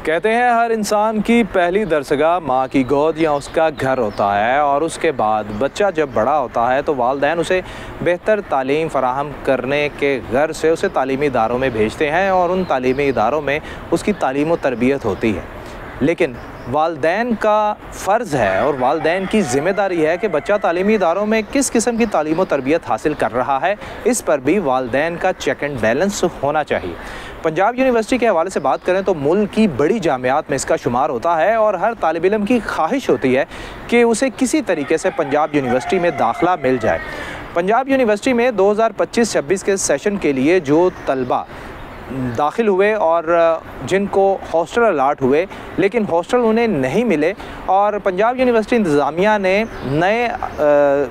कहते हैं हर इंसान की पहली दरसगाह माँ की गोद या उसका घर होता है और उसके बाद बच्चा जब बड़ा होता है तो वालिदैन उसे बेहतर तालीम फ़राहम करने के गर्ज से उसे तालीमी इदारों में भेजते हैं और उन तालीमी इदारों में उसकी तालीम व तरबियत होती है। लेकिन वालिदैन का फ़र्ज़ है और वालिदैन की ज़िम्मेदारी है कि बच्चा तालीमी इदारों में किस किस्म की तालीम व तरबियत हासिल कर रहा है, इस पर भी वालिदैन का चेक एंड बैलेंस होना चाहिए। पंजाब यूनिवर्सिटी के हवाले से बात करें तो मुल्क की बड़ी जामियात में इसका शुमार होता है और हर तालिब इल्म की ख्वाहिश होती है कि उसे किसी तरीके से पंजाब यूनिवर्सिटी में दाखिला मिल जाए। पंजाब यूनिवर्सिटी में 2025-26 के सेशन के लिए जो तलबा दाखिल हुए और जिनको हॉस्टल अलाट हुए लेकिन हॉस्टल उन्हें नहीं मिले और पंजाब यूनिवर्सिटी इंतज़ामिया ने नए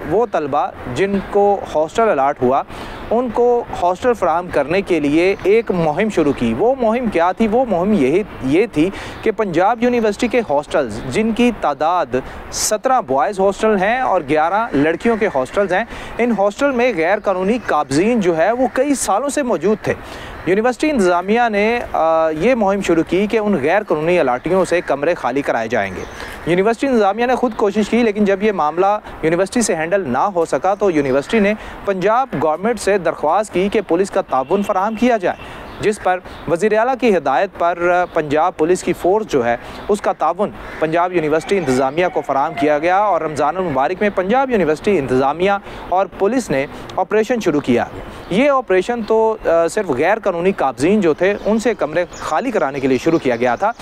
वो तलबा जिनको हॉस्टल अलाट हुआ उनको हॉस्टल फ़राहम करने के लिए एक मुहिम शुरू की। वो मुहिम क्या थी? वो मुहिम ये थी कि पंजाब यूनिवर्सिटी के हॉस्टल्स जिनकी तादाद 17 बॉयज़ हॉस्टल हैं और 11 लड़कियों के हॉस्टल्स हैं, इन हॉस्टल में गैर कानूनी काबज़ीन जो है वो कई सालों से मौजूद थे। यूनिवर्सिटी इंतज़ामिया ने ये मुहिम शुरू की कि उन गैर कानूनी अलाटियों से कमरे खाली कराए जाएंगे। यूनिवर्सिटी इंतज़ामिया ने ख़ुद कोशिश की लेकिन जब ये मामला यूनिवर्सिटी से हैंडल ना हो सका तो यूनिवर्सिटी ने पंजाब गवर्नमेंट से दरख्वास्त की कि पुलिस का ताउन फराहम किया जाए, जिस पर वज़ीर आला की हिदायत पर पंजाब पुलिस की फ़ोर्स जो है उसका ताउन पंजाब यूनिवर्सिटी इंतज़ामिया को फ़राहम किया गया और रमज़ान मुबारक में पंजाब यूनिवर्सिटी इंतज़ामिया और पुलिस ने ऑपरेशन शुरू किया। ये ऑपरेशन तो सिर्फ गैर कानूनी काबज़ीन जो थे उनसे कमरे खाली कराने के लिए शुरू किया गया था,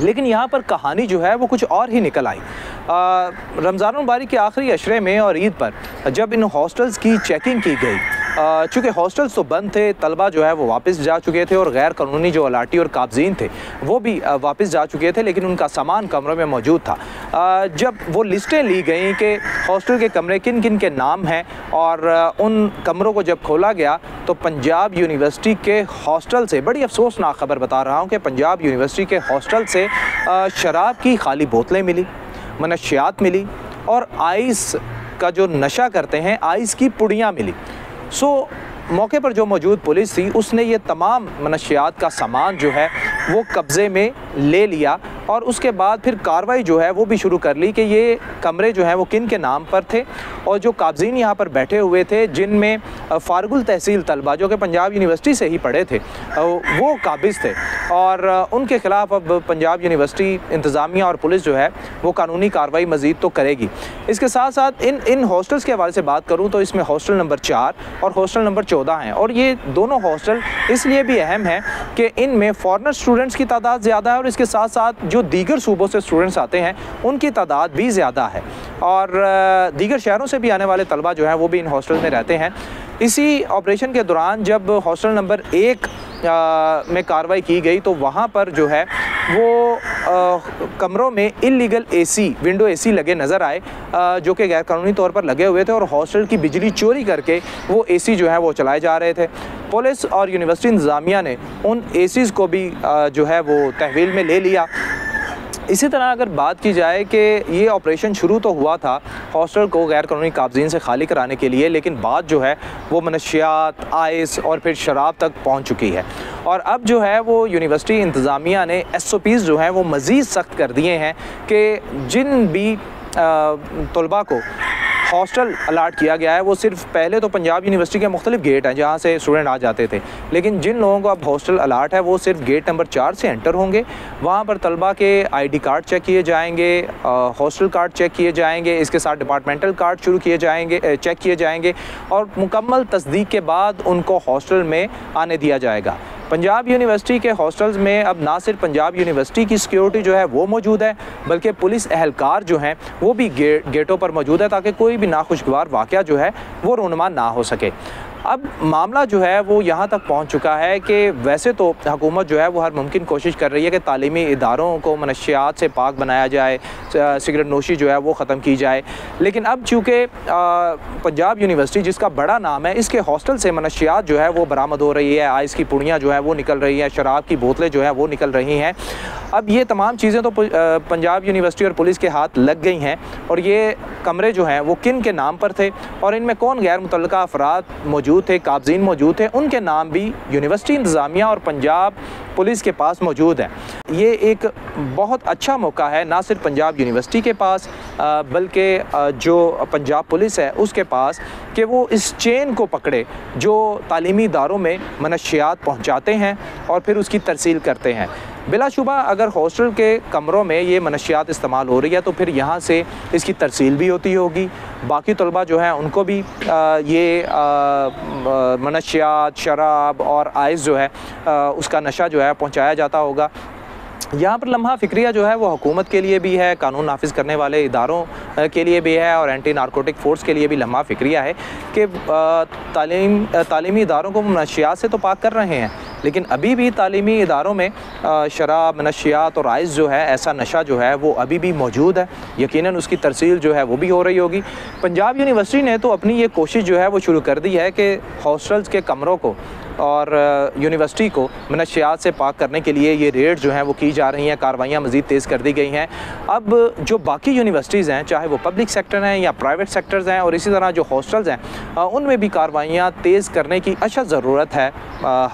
लेकिन यहाँ पर कहानी जो है वो कुछ और ही निकल आई। रमज़ान मुबारक के आखिरी अशरे में और ईद पर जब इन हॉस्टल्स की चेकिंग की गई, चूँकि हॉस्टल्स तो बंद थे, तलबा जो है वो वापस जा चुके थे और गैर कानूनी जो अलाटी और काबज़ीन थे वो भी वापस जा चुके थे, लेकिन उनका सामान कमरों में मौजूद था। जब वो लिस्टें ली गई कि हॉस्टल के कमरे किन किन के नाम हैं और उन कमरों को जब खोला गया तो पंजाब यूनिवर्सिटी के हॉस्टल से, बड़ी अफसोसनाक ख़बर बता रहा हूँ कि पंजाब यूनिवर्सिटी के हॉस्टल से शराब की खाली बोतलें मिली, मनशियात मिली और आइस का जो नशा करते हैं आइस की पुड़ियाँ मिली। मौके पर जो मौजूद पुलिस थी उसने ये तमाम मनशियात का सामान जो है वो कब्ज़े में ले लिया और उसके बाद फिर कार्रवाई जो है वो भी शुरू कर ली कि ये कमरे जो हैं वो किन के नाम पर थे और जो काबज़ीन यहाँ पर बैठे हुए थे जिनमें फ़ारगुल तहसील तलबा जो कि पंजाब यूनिवर्सिटी से ही पढ़े थे वो काबिज़ थे और उनके ख़िलाफ़ अब पंजाब यूनिवर्सिटी इंतज़ामिया और पुलिस जो है वो कानूनी कार्रवाई मज़ीद तो करेगी। इसके साथ साथ इन हॉस्टल्स के हवाले से बात करूँ तो इसमें हॉस्टल नंबर 4 और हॉस्टल नंबर 14 हैं और ये दोनों हॉस्टल इसलिए भी अहम हैं कि इनमें फॉरेनर स्टूडेंट्स की तादाद ज़्यादा है और इसके साथ साथ जो दीगर सूबों से स्टूडेंट्स आते हैं उनकी तादाद भी ज़्यादा है और दीगर शहरों से भी आने वाले तलबा जो हैं वो भी इन हॉस्टल में रहते हैं। इसी ऑपरेशन के दौरान जब हॉस्टल नंबर 1 में कार्रवाई की गई तो वहाँ पर जो है वो कमरों में इल्लीगल एसी, विंडो एसी लगे नज़र आए जो कि गैर कानूनी तौर पर लगे हुए थे और हॉस्टल की बिजली चोरी करके वो एसी जो है वो चलाए जा रहे थे। पुलिस और यूनिवर्सिटी इंतज़ामिया ने उन एसीज़ को भी जो है वो तहवील में ले लिया। इसी तरह अगर बात की जाए कि ये ऑपरेशन शुरू तो हुआ था हॉस्टल को गैर कानूनी काबज़ीन से खाली कराने के लिए, लेकिन बात जो है वो मनशियात, आइस और फिर शराब तक पहुंच चुकी है और अब जो है वो यूनिवर्सिटी इंतज़ामिया ने SOPs जो हैं वो मज़ीद सख्त कर दिए हैं कि जिन भी तलबा को हॉस्टल अलाट किया गया है वो सिर्फ पहले तो पंजाब यूनिवर्सिटी के मुख्तलिफ गेट हैं जहाँ से स्टूडेंट आ जाते थे, लेकिन जिन लोगों को अब हॉस्टल अलाट है वो सिर्फ गेट नंबर 4 से एंटर होंगे। वहाँ पर तलबा के ID कार्ड चेक किए जाएंगे, हॉस्टल कार्ड चेक किए जाएंगे, इसके साथ डिपार्टमेंटल कार्ड चेक किए जाएंगे और मुकम्मल तस्दीक के बाद उनको हॉस्टल में आने दिया जाएगा। पंजाब यूनिवर्सिटी के हॉस्टल्स में अब ना सिर्फ पंजाब यूनिवर्सिटी की सिक्योरिटी जो है वो मौजूद है बल्कि पुलिस एहलकार जो हैं वो भी गेटों पर मौजूद है ताकि कोई भी नाखुशगवार वाक़या जो है वो रूनुमा ना हो सके। अब मामला जो है वो यहाँ तक पहुँच चुका है कि वैसे तो हुकूमत जो है वो हर मुमकिन कोशिश कर रही है कि तालीमी इदारों को मनशियात से पाक बनाया जाए, सिगरेट नोशी जो है वो ख़त्म की जाए, लेकिन अब चूँकि पंजाब यूनिवर्सिटी जिसका बड़ा नाम है इसके हॉस्टल से मनशियात जो है वो बरामद हो रही है, आइस की पुड़ियाँ जो है वो निकल रही हैं, शराब की बोतलें जो है वो निकल रही हैं। अब ये तमाम चीज़ें तो पंजाब यूनिवर्सिटी और पुलिस के हाथ लग गई हैं और ये कमरे जो हैं वो किन के नाम पर थे और इनमें कौन गैर मुतल्लका अफराद मौजूद थे, काबज़ीन मौजूद थे, उनके नाम भी यूनिवर्सिटी इंतज़ामिया और पंजाब पुलिस के पास मौजूद है। ये एक बहुत अच्छा मौका है ना सिर्फ पंजाब यूनिवर्सिटी के पास बल्कि जो पंजाब पुलिस है उसके पास कि वो इस चेन को पकड़े जो तालीमी इदारों में मनशियात पहुँचाते हैं और फिर उसकी तरसील करते हैं। बिलाशुबा अगर हॉस्टल के कमरों में ये मनशियात इस्तेमाल हो रही है तो फिर यहाँ से इसकी तरसील भी होती होगी, बाकी तलबा जो है उनको भी ये मनशियात, शराब और आइस जो है उसका नशा जो है पहुँचाया जाता होगा। यहाँ पर लम्हा फ़िक्रिया जो है वो हुकूमत के लिए भी है, कानून नाफिज करने वाले इदारों के लिए भी है और एंटी नारकोटिक फोर्स के लिए भी लम्हा फ़िक्रिया है कि तालीमी इदारों को मनशियात से तो पाक कर रहे हैं, लेकिन अभी भी तालीमी इदारों में शराब, मनशियात और आइस जो है, ऐसा नशा जो है वो अभी भी मौजूद है। यकीनन उसकी तरसील जो है वो भी हो रही होगी। पंजाब यूनिवर्सिटी ने तो अपनी ये कोशिश जो है वो शुरू कर दी है कि हॉस्टल्स के कमरों को और यूनिवर्सिटी को मनशियात से पाक करने के लिए ये रेड जो हैं वो की जा रही हैं, कार्रवाइयाँ मज़ीद तेज़ कर दी गई हैं। अब जो बाकी यूनिवर्सिटीज़ हैं, चाहे वो पब्लिक सेक्टर हैं या प्राइवेट सेक्टर्स हैं, और इसी तरह जो हॉस्टल्स हैं उनमें भी कार्रवाइयाँ तेज़ करने की अशद ज़रूरत है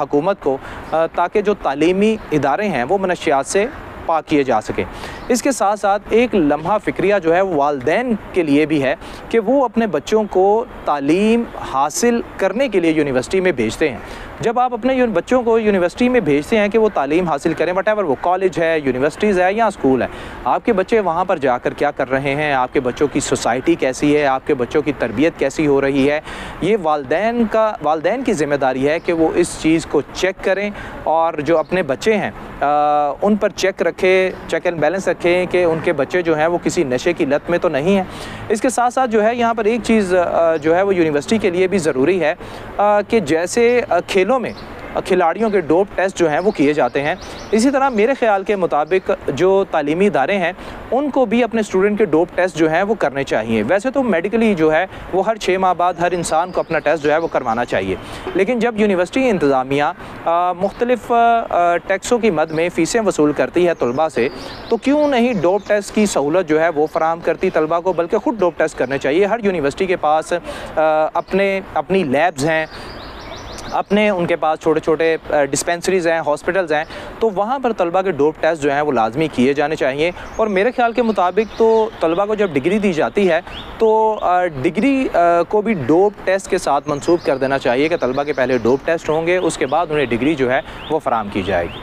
हुकूमत को, ताकि जो तालीमी इदारे हैं वो मनशियात से पाक किए जा सके। इसके साथ साथ एक लम्हा फ़िक्रिया जो है वो वालिदैन के लिए भी है कि वो अपने बच्चों को तालीम हासिल करने के लिए यूनिवर्सिटी में भेजते हैं। जब आप अपने बच्चों को यूनिवर्सिटी में भेजते हैं कि वो तालीम हासिल करें, वटेवर वो कॉलेज है, यूनिवर्सिटीज़ है या स्कूल है, आपके बच्चे वहाँ पर जाकर क्या कर रहे हैं, आपके बच्चों की सोसाइटी कैसी है, आपके बच्चों की तरबियत कैसी हो रही है, ये वालिदैन की ज़िम्मेदारी है कि वो इस चीज़ को चेक करें और जो अपने बच्चे हैं उन पर चेक एंड बैलेंस रखें कि उनके बच्चे जो हैं वो किसी नशे की लत में तो नहीं हैं। इसके साथ साथ जो है यहाँ पर एक चीज़ जो है वो यूनिवर्सिटी के लिए भी ज़रूरी है कि जैसे खेलों में खिलाड़ियों के डोप टेस्ट जो हैं वो किए जाते हैं, इसी तरह मेरे ख़्याल के मुताबिक जो तालीमी इदारे हैं उनको भी अपने स्टूडेंट के डोप टेस्ट जो हैं वो करने चाहिए। वैसे तो मेडिकली जो है वो हर 6 माह बाद हर इंसान को अपना टेस्ट जो है वो करवाना चाहिए, लेकिन जब यूनिवर्सिटी इंतज़ामिया मुख्तलिफ़ टैक्सों की मद में फ़ीसें वसूल करती है तलबा से, तो क्यों नहीं डोप टेस्ट की सहूलत जो है वो फ़राहम करती तलबा को, बल्कि ख़ुद डोप टेस्ट करने चाहिए। हर यूनिवर्सिटी के पास अपनी लैब्स हैं, अपने उनके पास छोटे छोटे डिस्पेंसरीज़ हैं, हॉस्पिटल्स हैं, तो वहाँ पर तलबा के डोप टेस्ट जो हैं वो लाजमी किए जाने चाहिए। और मेरे ख्याल के मुताबिक तो तलबा को जब डिग्री दी जाती है तो डिग्री को भी डोप टेस्ट के साथ मंसूब कर देना चाहिए कि तलबा के पहले डोप टेस्ट होंगे, उसके बाद उन्हें डिग्री जो है वो फ़राहम की जाएगी।